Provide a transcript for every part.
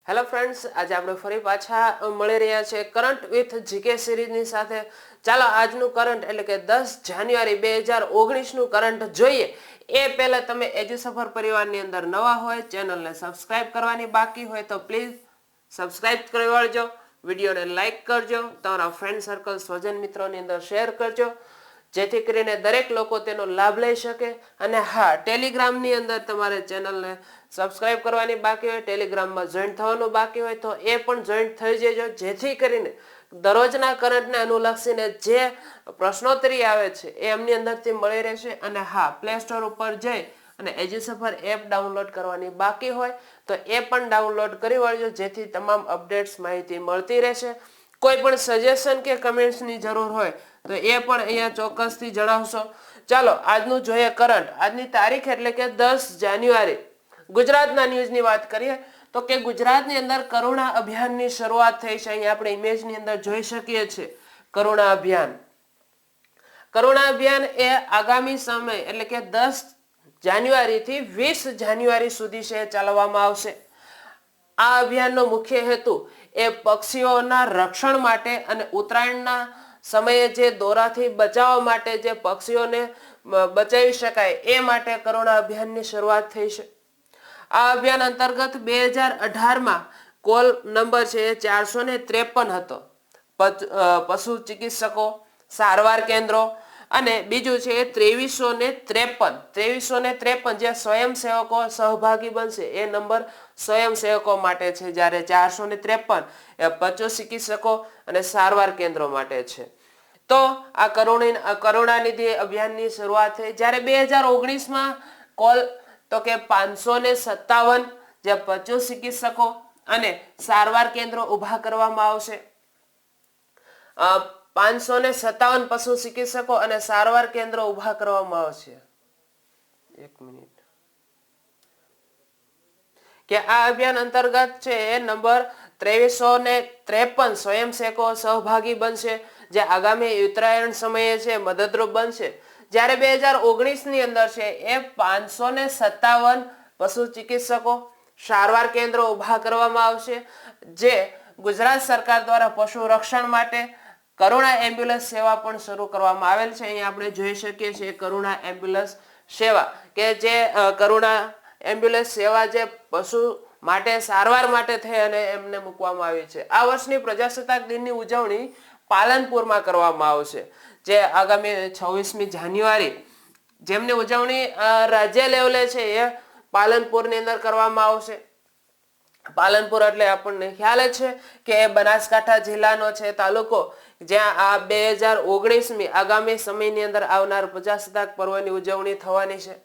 Hello friends, આજે આપણે ફરી પાછા મળી રહ્યા છે કરંટ વિથ જીકે સિરીઝની સાથે. ચાલો આજનું કરંટ એટલે કે 10 જાન્યુઆરી 2019નું કરંટ જોઈએ. એ પહેલા તમે એજ્યુ સફર પરિવારની અંદર નવા હોય, ચેનલને સબસ્ક્રાઇબ કરવાની બાકી હોય તો પ્લીઝ સબસ્ક્રાઇબ કરી વાળજો, વિડીયોને લાઇક કરજો, તમારા ફ્રેન્ડ સર્કલ સ્વજન મિત્રોની અંદર શેર કરજો, જેથી કરીને દરેક લોકો તેનો લાભ લઈ શકે. અને હા, ટેલિગ્રામની અંદર તમારે ચેનલને સબસ્ક્રાઇબ કરવાની બાકી હોય, ટેલિગ્રામમાં જોઈન થવાનું બાકી હોય તો એ પણ જોઈન થઈ જજો, જેથી કરીને દરરોજના કરંટને અનુલક્ષીને જે પ્રશ્નોત્તરી આવે છે એ એમની અંદરથી મળી રહેશે. અને હા, પ્લે સ્ટોર ઉપર જઈ અને એજ્યુ સફર એપ ડાઉનલોડ કરવાની બાકી હોય તો એ પણ ડાઉનલોડ કરી વાળજો, જેથી તમામ અપડેટ્સ માહિતી મળતી રહેશે. કોઈ પણ સજેશન કે કમેન્ટ્સની જરૂર હોય તો એ પણ અહીંયા ચોક્કસથી જણાવશો. ચાલો આજનું જોઈએ કરંટ. આજની તારીખ એટલે કે 10 જાન્યુઆરી. ગુજરાતના ન્યૂઝની વાત કરીએ તો કે ગુજરાતની અંદર કરુણા અભિયાનની શરૂઆત થઈ છે. અહીંયા આપણે ઇમેજની અંદર જોઈ શકીએ છીએ કરુણા અભિયાન. કરુણા અભિયાન એ આગામી સમય એટલે કે 10 જાન્યુઆરી થી 20 જાન્યુઆરી સુધી છે ચાલવામાં આવશે. આ અભિયાનનો મુખ્ય હેતુ એ પક્ષીઓના રક્ષણ માટે અને ઉત્તરાયણના સમયે જે દોરાથી બચાવવા માટે જે પક્ષીઓને બચાવી શકાય એ માટે કરુણા અભિયાનની શરૂઆત થઈ છે. આ અભિયાન અંતર્ગત 2018માં કોલ નંબર છે 453 હતો. પશુ ચિકિત્સકો, સારવાર કેન્દ્રો અને બીજું છે 2353 જે સ્વયંસેવકો સહભાગી બનશે એ નંબર સ્વયંસેવકો માટે છે, જ્યારે 453 એ પશુ ચિકિત્સકો અને સારવાર કેન્દ્રો માટે છે. તો આ કરુણાનિધિ અભિયાનની શરૂઆત થઈ. જ્યારે 2019માં કોલ તો કે 557 જે પશુ ચિકિત્સકો અને સારવાર કેન્દ્રો ઊભા કરવામાં આવશે. 557 પશુ ચિકિત્સકો અને સારવાર કેન્દ્રો ઊભા કરવામાં આવશે. એક મિનિટ કે આ અભિયાન અંતર્ગત છે નંબર 2353 સ્વયંસેવકો સહભાગી બનશે, જે આગામી ઉત્તરાયણ સમયે છે મદદરૂપ બનશે. જ્યારે 2019ની અંદર છે એ 557 પશુ ચિકિત્સકો સારવાર કેન્દ્રો ઊભા કરવામાં આવશે, જે ગુજરાત સરકાર દ્વારા પશુ રક્ષણ માટે કરુણા એમ્બ્યુલન્સ સેવા પણ શરૂ કરવામાં આવેલ છે. અહીંયા આપણે જોઈ શકીએ છીએ કરુણા એમ્બ્યુલન્સ સેવા, કે જે કરુણા એમ્બ્યુલન્સ સેવા જે પશુ માટે સારવાર માટે થઈ અને એમને મૂકવામાં આવી છે. આ વર્ષની પ્રજાસત્તાક દિનની ઉજવણી પાલનપુરમાં કરવામાં આવશે, જે આગામી 26મી જાન્યુઆરી જેમની ઉજવણી રાજ્ય લેવલે છે એ પાલનપુરની અંદર કરવામાં આવશે. પાલનપુર એટલે આપણને ખ્યાલ જ છે કે એ બનાસકાંઠા જિલ્લાનો છે તાલુકો, જ્યાં આ 2019મી આગામી સમયની અંદર આવનાર પ્રજાસત્તાક પર્વની ઉજવણી થવાની છે.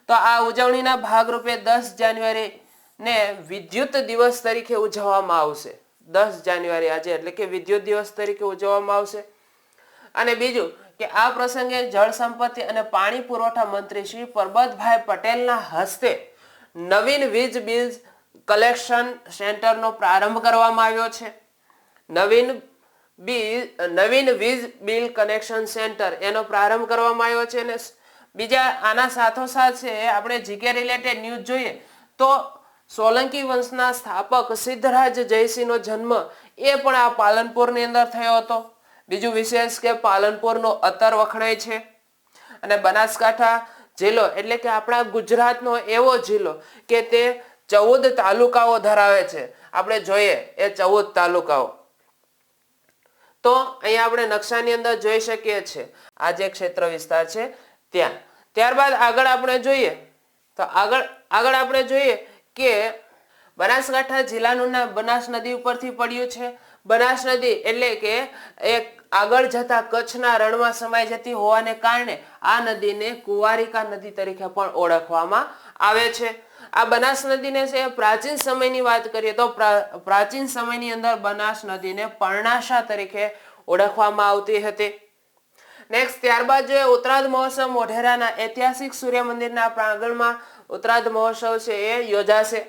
તો આ ઉજવણીના ભાગરૂપે 10 જાન્યુઆરી ને વિદ્યુત દિવસ તરીકે ઉજવવામાં આવશે. 10 જાન્યુઆરી આજે એટલે કે વિદ્યુત દિવસ તરીકે ઉજવવામાં આવશે. અને બીજું કે આ પ્રસંગે જળ સંપત્તિ અને પાણી પુરવઠા મંત્રી શ્રી પરબતભાઈ પટેલના હસ્તે નવીન વીજ બિલ કલેક્શન સેન્ટરનો પ્રારંભ કરવામાં આવ્યો છે. નવીન વીજ બિલ કનેક્શન સેન્ટર એનો પ્રારંભ કરવામાં આવ્યો છે. અને બીજા આના સાથોસાથ છે આપણે જીકે રિલેટેડ ન્યૂઝ જોઈએ તો સોલંકી વંશના સ્થાપક સિદ્ધરાજ જયસિંહનો જન્મ એ પણ આ પાલનપુરની અંદર થયો હતો. બીજું વિશેષ કે પાલનપુરનો અત્તર વખણાય છે. અને બનાસકાંઠા જિલ્લો એટલે કે આપણા ગુજરાતનો એવો જિલ્લો કે તે 14 તાલુકાઓ ધરાવે છે. આપણે જોઈએ એ 14 તાલુકાઓ. તો અહીંયા આપણે નકશાની અંદર જોઈ શકીએ છીએ આ જે ક્ષેત્ર વિસ્તાર છે ત્યાં. ત્યારબાદ આગળ આપણે જોઈએ તો આગળ આપણે જોઈએ કે બનાસકાંઠા જિલ્લાનું નામ બનાસ નદી ઉપરથી પડ્યું છે. બનાસ નદી એટલે કે એક આગળ જતા કચ્છના રણમાં સમાઈ જતી હોવાને કારણે આ નદીને કુંવારિકા નદી તરીકે પણ ઓળખવામાં આવે છે. આ બનાસ નદીને છે પ્રાચીન સમયની વાત કરીએ તો પ્રાચીન સમયની અંદર બનાસ નદીને પર્ણાશા તરીકે ઓળખવામાં આવતી હતી. નેક્સ્ટ ત્યારબાદ જોઈએ ઉત્તરાધ મહોત્સવ મોઢેરાના ઐતિહાસિક સૂર્ય મંદિરના પ્રાંગણમાં ઉત્તરાધ મહોત્સવ છે એ યોજાશે.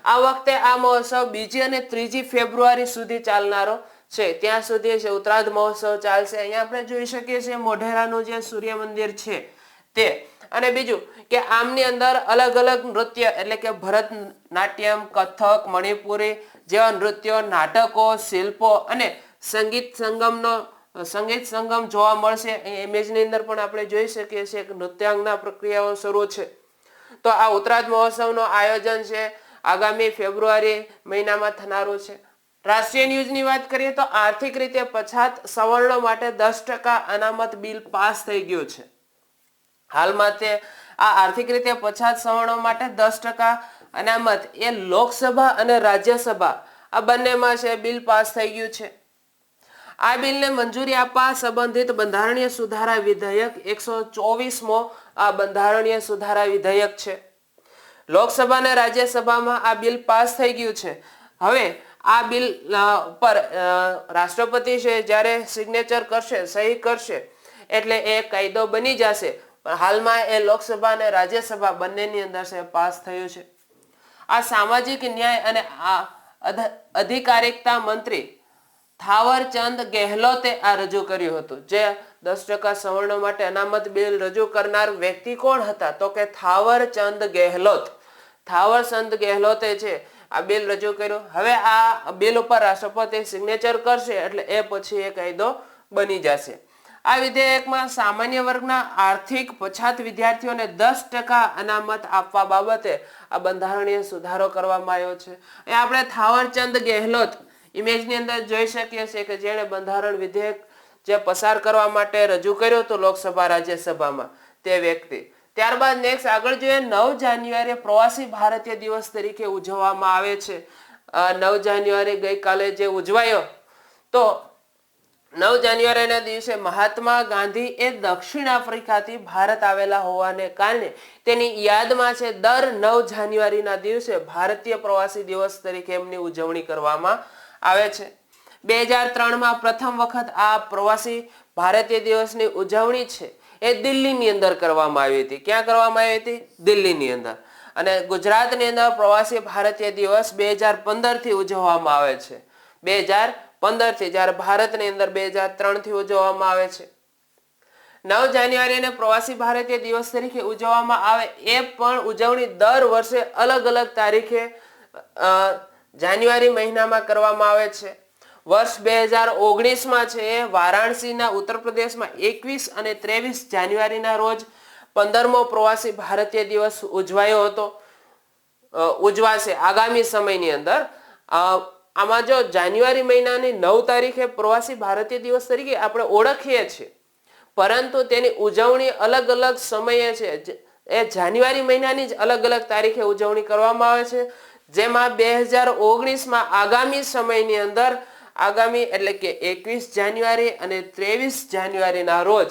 આ વખતે આ મહોત્સવ 2જી અને 3જી ફેબ્રુઆરી સુધી ચાલનારો છે. ત્યાં સુધી છે ઉત્તરાધ મહોત્સવ ચાલશે. અહીંયા આપણે જોઈ શકીએ છીએ મોઢેરાનું જે સૂર્ય મંદિર છે તે અને બીજું કે આમની અંદર અલગ અલગ નૃત્ય એટલે કે ભરતનાટ્યમ, કથક, મણિપુરી જેવા નૃત્યો, નાટકો, શિલ્પો અને સંગીત સંગમ જોવા મળશે. ઇમેજની અંદર પણ આપણે જોઈ શકીએ છીએ કે નૃત્યાંગના પ્રક્રિયાઓ શરૂ છે. તો આ ઉત્તરાર્ધ મહોત્સવનું આયોજન છે આગામી ફેબ્રુઆરી મહિનામાં થનારું છે. રાષ્ટ્રીય ન્યૂઝની વાત કરીએ તો આર્થિક રીતે પછાત સવર્ણો માટે 10% અનામત બિલ પાસ થઈ ગયું છે. હાલમાં તે આ આર્થિક રીતે પછાત સવર્ણો માટે 10% અનામત એ લોકસભા અને રાજ્યસભા આ બંનેમાં છે બિલ પાસ થઈ ગયું છે. આ બિલને મંજૂરી આપવા સંબંધિત બંધારણીય સુધારા વિધેયક 124મો આ બંધારણીય સુધારા વિધેયક છે. લોકસભા અને રાજ્યસભામાં આ બિલ પાસ થઈ ગયું છે. હવે આ બિલ પર રાષ્ટ્રપતિ છે જ્યારે સિગ્નેચર કરશે, સહી કરશે એટલે એ કાયદો બની જશે. પણ હાલમાં એ લોકસભા અને રાજ્યસભા બંનેની અંદર છે પાસ થયું છે. આ સામાજિક ન્યાય અને અધિકારિકતા મંત્રી થાવરચંદ ગેહલોતે આ રજૂ કર્યું હતું. જે 10% સવર્ણો માટે અનામત બિલ રજૂ કરનાર વ્યક્તિ કોણ હતા? તો કે થાવરચંદ ગેહલોત. થાવરચંદ ગેહલોતે છે આ બિલ રજૂ કર્યું. હવે આ બિલ ઉપર રાષ્ટ્રપતિ સિગ્નેચર કરશે એટલે એ પછી એ કાયદો બની જશે. આ વિધેયકમાં સામાન્ય વર્ગના આર્થિક પછાત વિદ્યાર્થીઓને 10% અનામત આપવા બાબતે આ બંધારણીય સુધારો કરવામાં આવ્યો છે. એ આપણે થાવરચંદ ગેહલોત ઇમેજની અંદર જોઈ શકીએ છીએ કે જેણે બંધારણ વિધેયક જે પસાર કરવા માટે રજૂ કર્યો હતો લોકસભા રાજ્યસભામાં તે વ્યક્તિ. ત્યારબાદ નેક્સ્ટ આગળ જોઈએ 9 જાન્યુઆરીએ પ્રવાસી ભારતીય દિવસ તરીકે ઉજવવામાં આવે છે. 9 જાન્યુઆરી ગઈકાલે જે ઉજવાયો તો 9 જાન્યુઆરીના દિવસે મહાત્મા ગાંધી એ દક્ષિણ આફ્રિકાથી ભારત આવેલા હોવાને કારણે તેની યાદમાં છે દર 9 જાન્યુઆરીના દિવસે ભારતીય પ્રવાસી દિવસ તરીકે એમની ઉજવણી કરવામાં આવે છે. 2003માં પ્રથમ વખત આ પ્રવાસી ભારતીય દિવસની ઉજવણી છે એ દિલ્હીની અંદર કરવામાં આવી હતી. ક્યાં કરવામાં આવી હતી? દિલ્હીની અંદર. અને ગુજરાતની અંદર પ્રવાસી ભારતીય દિવસ 2015 થી ઉજવવામાં આવે છે. 2015 થી, જ્યારે ભારતની અંદર 2003 થી ઉજવવામાં આવે છે. 9 જાન્યુઆરીને પ્રવાસી ભારતીય દિવસ તરીકે ઉજવવામાં આવે એ પણ ઉજવણી દર વર્ષે અલગ અલગ તારીખે જાન્યુઆરી મહિનામાં કરવામાં આવે છે. વર્ષ 2019માં છે એ વારાણસીના ઉત્તર પ્રદેશમાં 21 અને 23 જાન્યુઆરીના રોજ 15મો પ્રવાસી ભારતીય દિવસ ઉજવાયો હતો. ઉજવાશે આગામી સમયની અંદર. આમાં જો જાન્યુઆરી મહિનાની 9 તારીખે પ્રવાસી ભારતીય દિવસ તરીકે આપણે ઓળખીએ છીએ, પરંતુ તેની ઉજવણી અલગ અલગ સમયે છે. એ જાન્યુઆરી મહિનાની જ અલગ અલગ તારીખે ઉજવણી કરવામાં આવે છે. જેમાં 2019માં આગામી સમયની અંદર આગામી એટલે કે 21 જાન્યુઆરી અને 23 જાન્યુઆરીના રોજ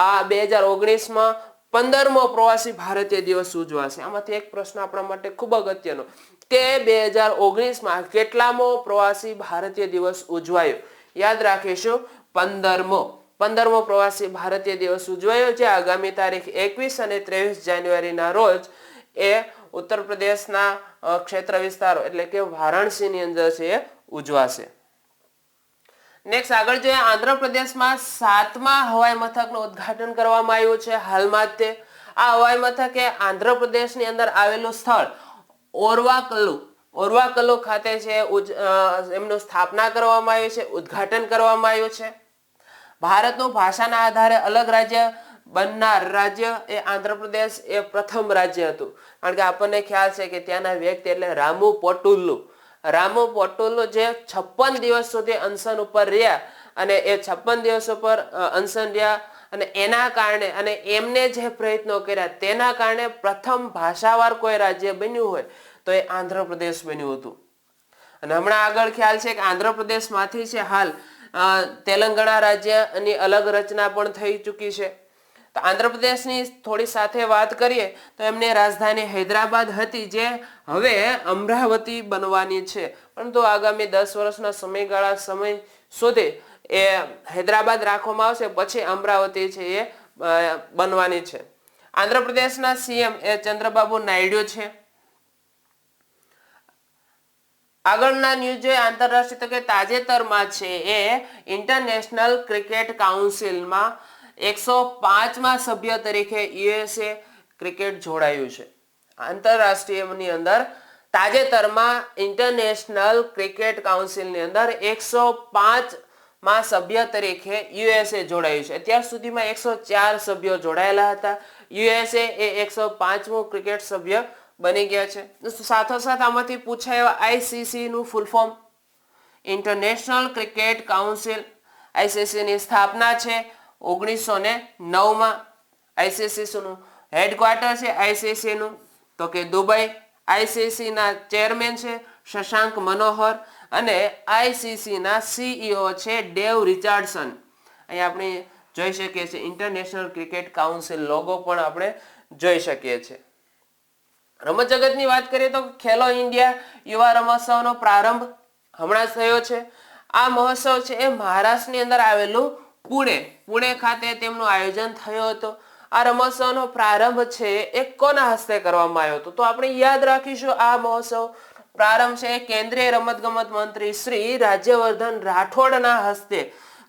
આ 2019માં 15મો પ્રવાસી ભારતીય દિવસ ઉજવાશે. આમાંથી એક પ્રશ્ન આપણા માટે ખૂબ અગત્યનો કે 2019માં કેટલામો પ્રવાસી ભારતીય દિવસ ઉજવાયો? યાદ રાખીશું 15મો પ્રવાસી ભારતીય દિવસ ઉજવાયો છે આગામી તારીખ 21 અને 23 જાન્યુઆરીના રોજ. એ ઉત્તર પ્રદેશના ક્ષેત્ર વિસ્તારો એટલે કે વારાણસીની અંદર છે એ ઉજવાશે. નેક્સ્ટ આગળ જોઈએ આંધ્રપ્રદેશમાં 7મા હવાઈ મથકનું ઉદ્ઘાટન કરવામાં આવ્યું છે હાલમાં જ તે. આ હવાઈ મથક એ આંધ્રપ્રદેશની અંદર આવેલું સ્થળ ઓરવાકલ્લુ ખાતે છે એમનું સ્થાપના કરવામાં આવી છે, ઉદ્ઘાટન કરવામાં આવ્યું છે. ભારતનું ભાષાના આધારે અલગ રાજ્ય બનનાર રાજ્ય એ આંધ્રપ્રદેશ એ પ્રથમ રાજ્ય હતું. કારણ કે આપણને ખ્યાલ છે કે ત્યાંના વ્યક્તિ એટલે રામુ પોટુલ્લુ જે 56 દિવસ સુધી અનશન ઉપર રહ્યા અને એ 56 દિવસ ઉપર અનશન રહ્યા અને એના કારણે અને એમને જે પ્રયત્નો કર્યા તેના કારણે પ્રથમ ભાષાવાર કોઈ રાજ્ય બન્યું હોય તો એ આંધ્રપ્રદેશ બન્યું હતું. અને હમણાં આગળ ખ્યાલ છે કે આંધ્રપ્રદેશમાંથી છે હાલ તેલંગાણા રાજ્યની અલગ રચના પણ થઈ ચૂકી છે. તો આંધ્રપ્રદેશની થોડી સાથે વાત કરીએ તો એમની રાજધાની હૈદરાબાદ હતી જે હવે અમરાવતી બનવાની છે. પરંતુ આગામી 10 વર્ષના સમય સુધી એ હૈદરાબાદ રાખવામાં આવશે, પછી અમરાવતી છે એ બનવાની છે. આંધ્રપ્રદેશના સીએમ એ ચંદ્રબાબુ નાયડુ છે. આગળના ન્યૂઝ જોઈએ આંતરરાષ્ટ્રીય કે તાજેતરમાં છે એ ઇન્ટરનેશનલ ક્રિકેટ કાઉન્સિલમાં 105મા સભ્ય તરીકે યુએસએ ક્રિકેટ જોડાયું છે. આંતરરાષ્ટ્રીયની અંદર તાજેતરમાં ઇન્ટરનેશનલ ક્રિકેટ કાઉન્સિલની અંદર 105 માં સભ્ય તરીકે યુએસએ જોડાયું છે. અત્યાર સુધીમાં 104 સભ્યો જોડાયેલા હતા. યુએસએ એ 105મું ક્રિકેટ સભ્ય બની ગયા છે. સાથોસાથ આમાંથી પૂછાય આઈસીસી નું full form international cricket council. ICC ની સ્થાપના છે 1909માં. આઈસીસી નું હેડક્વાર્ટર છે આઈસીસી નું તો કે દુબઈ. આઈસીસી ના ચેરમેન છે શશાંક મનોહર અને આઈસીસી ના સીઈઓ છે ડેવ રિચાર્ડસન. અહીં આપણે જોઈ શકીએ છીએ ઇન્ટરનેશનલ ક્રિકેટ કાઉન્સિલ લોગો પણ આપણે જોઈ શકીએ છીએ. રમત જગતની વાત કરીએ તો ખેલો ઇન્ડિયા યુવા રમોત્સવનો પ્રારંભ હમણાં થયો છે. આ મહોત્સવ છે એ મહારાષ્ટ્રની અંદર આવેલું પુણે ખાતે તેમનું આયોજન થયું હતું. આ રમોત્સવનો પ્રારંભ છે એ કોના હસ્તે કરવામાં આવ્યો હતો? તો આપણે યાદ રાખીશું આ મહોત્સવ પ્રારંભ છે કેન્દ્રીય રમતગમત મંત્રી શ્રી રાજ્યવર્ધન રાઠોડના હસ્તે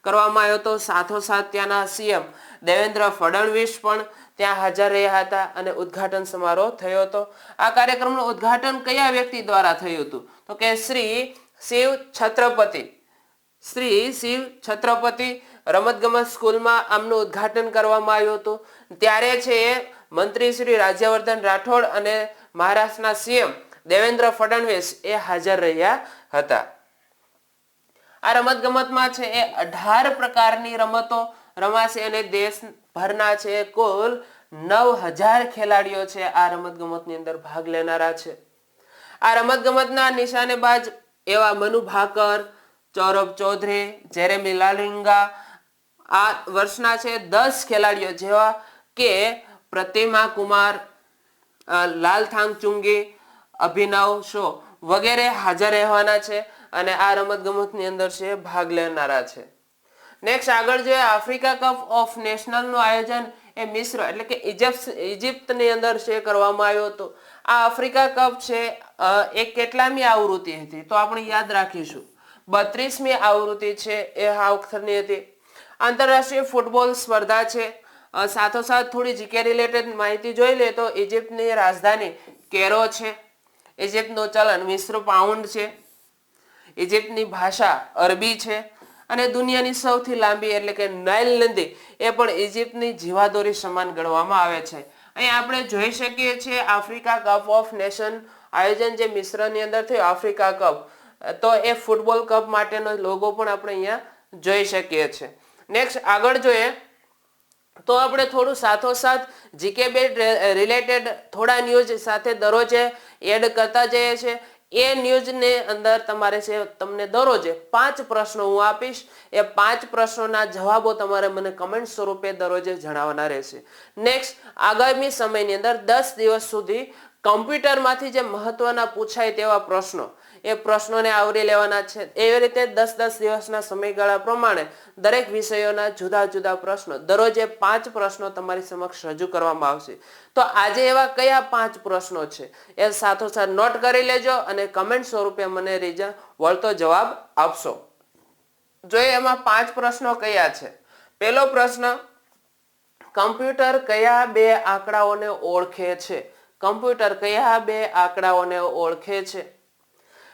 કરવામાં આવ્યો હતો. સાથોસાથ ત્યાંના સીએમ દેવેન્દ્ર ફડણવીસ પણ ત્યાં હાજર રહ્યા હતા અને ઉદ્ઘાટન સમારોહ થયો હતો. આ કાર્યક્રમનું ઉદ્ઘાટન કયા વ્યક્તિ દ્વારા થયું હતું? તો કે શ્રી શિવ છત્રપતિ રમતગમત સ્કૂલમાં આમનું ઉદ્ઘાટન કરવામાં આવ્યું હતું. ત્યારે છે એ મંત્રી શ્રી રાજ્યવર્ધન રાઠોડ અને મહારાષ્ટ્રના સીએમ દેવેન્દ્ર ફડણવીસ એ હાજર રહ્યા હતા. આ રમતગમતમાં છે એ 18 પ્રકારની રમતો રમાશે અને દેશભરના છે કુલ 9000 ખેલાડીઓ છે આ રમતગમતની અંદર ભાગ લેનારા છે. આ રમતગમતના નિશાનેબાજ એવા મનુ ભાકર, સૌરભ ચૌધરી, જેરેમી લાલિંગા આ વર્ષના છે 10 ખેલાડીઓ જેવા કે પ્રતિમા કુમાર, લાલથાંગ ચુંગી, અભિનવ શો વગેરે હાજર રહેવાના છે અને આ રમતગમતની અંદર છે ભાગ લેનારા છે. નેક્સ્ટ આગળ જોઈએ આફ્રિકા કપ ઓફ નેશનલ નું આયોજન એ મિસ્ર એટલે કે ઇજિપ્તની અંદર છે કરવામાં આવ્યો હતો. આ આફ્રિકા કપ છે એ કેટલામી આવૃત્તિ હતી? તો આપણે યાદ રાખીશું 32મી આવૃત્તિ છે એ આ વખતની હતી. આંતરરાષ્ટ્રીય ફૂટબોલ સ્પર્ધા છે. સાથોસાથ થોડી જીકે રિલેટેડ માહિતી જોઈ લે તો ઇજિપ્તની રાજધાની કેરો છે. ઇજિપ્તનું ચલણ મિસ્ર પાઉન્ડ છે. ઇજિપ્તની ભાષા અરબી છે અને દુનિયાની સૌથી લાંબી એટલે કે નાઇલ નદી એ પણ ઇજિપ્તની જીવાદોરી સમાન ગણવામાં આવે છે. અહીં આપણે જોઈ શકીએ છીએ આફ્રિકા કપ ઓફ નેશન આયોજન જે મિસ્રની અંદર થયું આફ્રિકા કપ તો એ ફૂટબોલ કપ માટેનો લોગો પણ આપણે અહીંયા જોઈ શકીએ છીએ. નેક્સ્ટ આગળ જોઈએ તો આપણે થોડું સાથોસાથ જીકે બેઝ રિલેટેડ થોડા ન્યૂઝ સાથે દરરોજે એડ કરતા જઈએ છીએ. એ ન્યૂઝને અંદર તમારે છે તમને દરરોજે 5 પ્રશ્નો હું આપીશ. એ 5 પ્રશ્નોના જવાબો તમારે મને કમેન્ટ સ્વરૂપે દરરોજે જણાવવાના રહેશે. નેક્સ્ટ આગામી સમયની અંદર 10 દિવસ સુધી કમ્પ્યુટરમાંથી જે મહત્વના પૂછાય તેવા પ્રશ્નો એ પ્રશ્નોને આવરી લેવાના છે. એવી રીતે 10 દિવસના સમયગાળા પ્રમાણે દરેક વિષયોના જુદા જુદા પ્રશ્નો દરરોજે 5 પ્રશ્નો તમારી સમક્ષ રજૂ કરવામાં આવશે. તો આજે એવા કયા 5 પ્રશ્નો છે એ સાથોસાથ નોટ કરી લેજો અને કમેન્ટ સ્વરૂપે મને વળતો જવાબ આપશો. જોઈએ એમાં 5 પ્રશ્નો કયા છે. પહેલો પ્રશ્ન, કમ્પ્યુટર કયા 2 આંકડાઓને ઓળખે છે? કમ્પ્યુટર કયા 2 આંકડાઓને ઓળખે છે?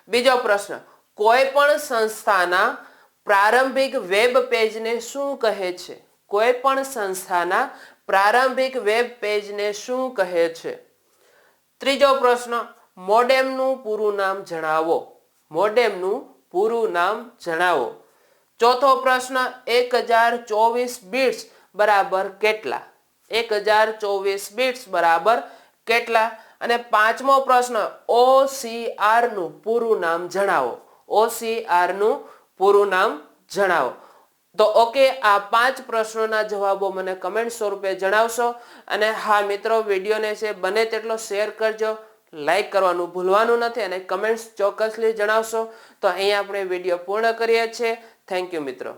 બીજો પ્રશ્ન, કોઈ પણ સંસ્થાના પ્રારંભિક વેબ પેજને શું કહે છે? કોઈ પણ સંસ્થાના પ્રારંભિક વેબ પેજને શું કહે છે? ત્રીજો પ્રશ્ન, મોડેમનું પૂરું નામ જણાવો. મોડેમનું પૂરું નામ જણાવો. ચોથો પ્રશ્ન, 1024 બિટ્સ બરાબર કેટલા? 1024 બિટ્સ બરાબર કેટલા? અને પાંચમો પ્રશ્ન, OCR નું પૂરું નામ જણાવો. OCR નું પૂરું નામ જણાવો. તો ઓકે, આ 5 પ્રશ્નોના જવાબો મને કમેન્ટ સ્વરૂપે જણાવશો. અને હા મિત્રો, વિડીયોને છે બને તેટલો શેર કરજો, લાઈક કરવાનું ભૂલવાનું નથી અને કમેન્ટ્સ ચોક્કસલી જણાવશો. તો અહીં આપણે વિડીયો પૂર્ણ કરીએ છીએ. થેન્ક યુ મિત્રો.